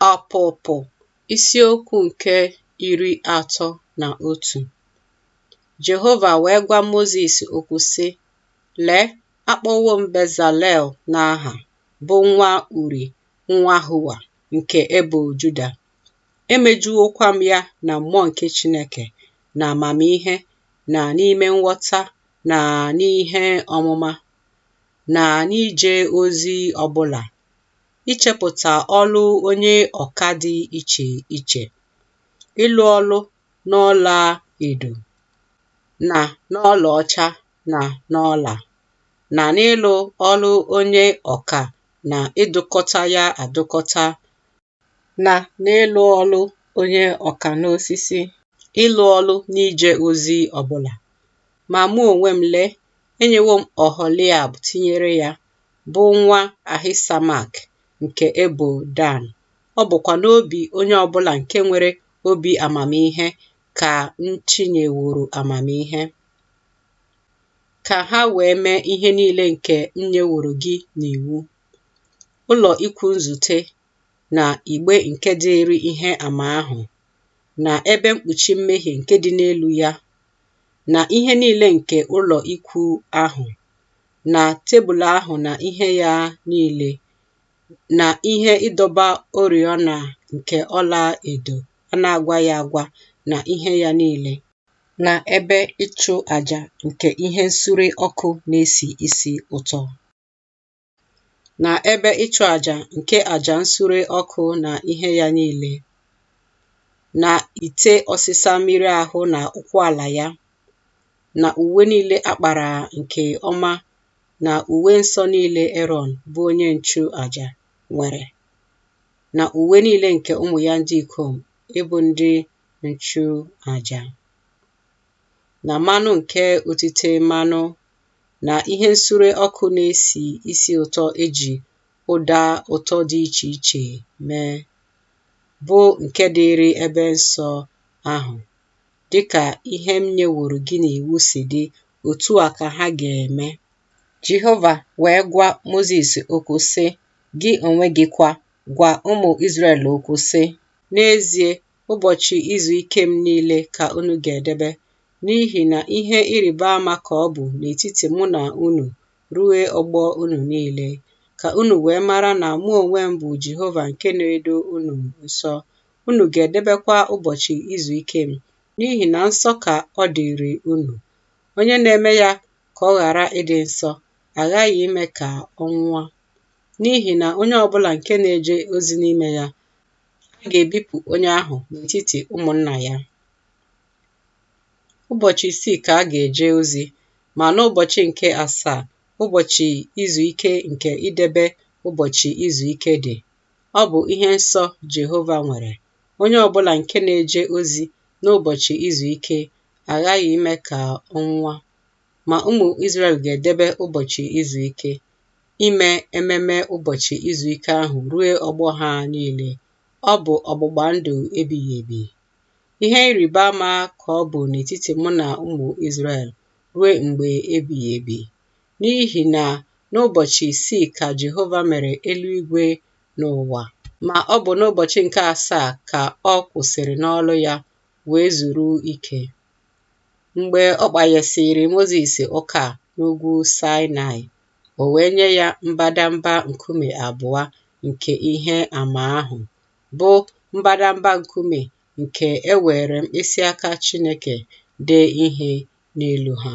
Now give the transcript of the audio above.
Ọpụpụ isiokwu nke 31. Jehova wee gwa Mozis okwu sị, lee, akpọwo m Bezalel n'aha, bụ nwa Uri nwa Hua nke ebo Juda. Emejuwokwa m ya na mmụọ nke Chineke, na amamihe, na n'ime nghọta, na n'ihe ọmụma, na n'ije ozi ọbụla, ichepụta ọlụ onye ọka dị iche iche, ịlụ ọlụ n'ọla edo, na n'ọlaọcha, na n'ọla, na n'ịlụ ọlụ onye ọka, na ịdụkọta ya adụkọta, na n'ịlụ ọlụ onye ọka n'osisi, ịlụ ọlụ n'ije ozi ọbụla. Ma mụ onwe m, lee, enyewo m Oholiab tinyere ya, bụ nwa Ahisamak nke ebo Dan. Ọ bụkwa n'obi onye ọbụla nke nwere obi amamihe ka m chinyeworo amamihe, ka ha wee mee ihe niile nke m nyeworo gị n'iwu: ụlọ ikwu nzute, na igbe nke dịịrị ihe ama ahụ, na ebe mkpuchi mmehie nke dị n'elu ya, na ihe niile nke ụlọ ikwu ahụ, na tebụl ahụ na ihe ya niile, na ihe ịdọba oriọna nke ọla edo a na-agwaghị agwa, na ihe ya niile, na ebe ịchụ àjà nke ihe nsure ọkụ na-esi isi ụtọ, na ebe ịchụ àjà nke àjà nsure ọkụ na ihe ya niile, na ite ọsịsa mmiri ahụ na ụkwụ ala ya, na uwe niile akpara nke ọma, na uwe nsọ niile Erọn bụ onye nchụ àjà nwere, na uwe niile nke ụmụ ya ndị ikom ịbụ ndị nchụ àjà, na mmanụ nke otite mmanụ, na ihe nsure ọkụ na-esi isi ụtọ eji ụda ụtọ dị iche iche mee, bụ nke dịrị ebe nsọ ahụ. Dịka ihe m nyeworo gị n'iwu si dị, otu a ka ha ga-eme. Jehova wee gwa Mozis okwu sị, gị onwe gị kwa, gwa ụmụ Izrel okwu sị, n'ezie, ụbọchị izu ike m niile ka unu ga-edebe, n'ihi na ihe ịrịba ama ka ọ bụ n'etiti mụ na unu ruo ọgbọ unu niile, ka unu wee mara na mụ onwe m bụ Jehova nke na-edo unu nsọ. Unu ga-edebekwa ụbọchị izu ike m, n'ihi na nsọ ka ọ dịrị unu. Onye na-eme ya ka ọ ghara ịdị nsọ aghaghị ime ka ọ nwụọ, n'ihi na onye ọbụla nke na-eje ozi n'ime ya, a ga-ebipụ onye ahụ n'etiti ụmụnna ya. Ụbọchị 6 ka a ga-eje ozi, ma n'ụbọchị nke 7, ụbọchị izu ike nke idebe ụbọchị izu ike dị. Ọ bụ ihe nsọ Jehova nwere. Onye ọbụla nke na-eje ozi n'ụbọchị izu ike aghaghị ime ka ọ nwụọ. Ma ụmụ Izrel ga-edebe ụbọchị izu ike, ime ememe ụbọchị izu ike ahụ ruo ọgbọ ha niile. Ọ bụ ọgbụgba ndụ ebighị ebi. Ihe ịrịba ama ka ọ bụ n'etiti mụ na ụmụ Izrel ruo mgbe ebighị ebi. N'ihi na n'ụbọchị 6 ka Jehova mere eluigwe na ụwa, ma ọ bụ n'ụbọchị nke 7 ka ọ kwụsịrị n'ọlụ ya wee zuru ike. Mgbe ọ kpanyesịrị Mozis ụka n'ugwu Saịnaị, o wee nye ya mbadamba nkume 2 nke ihe ama ahụ, bụ mbadamba nkume nke e were mkpịsị aka Chineke dee ihe n'elu ha.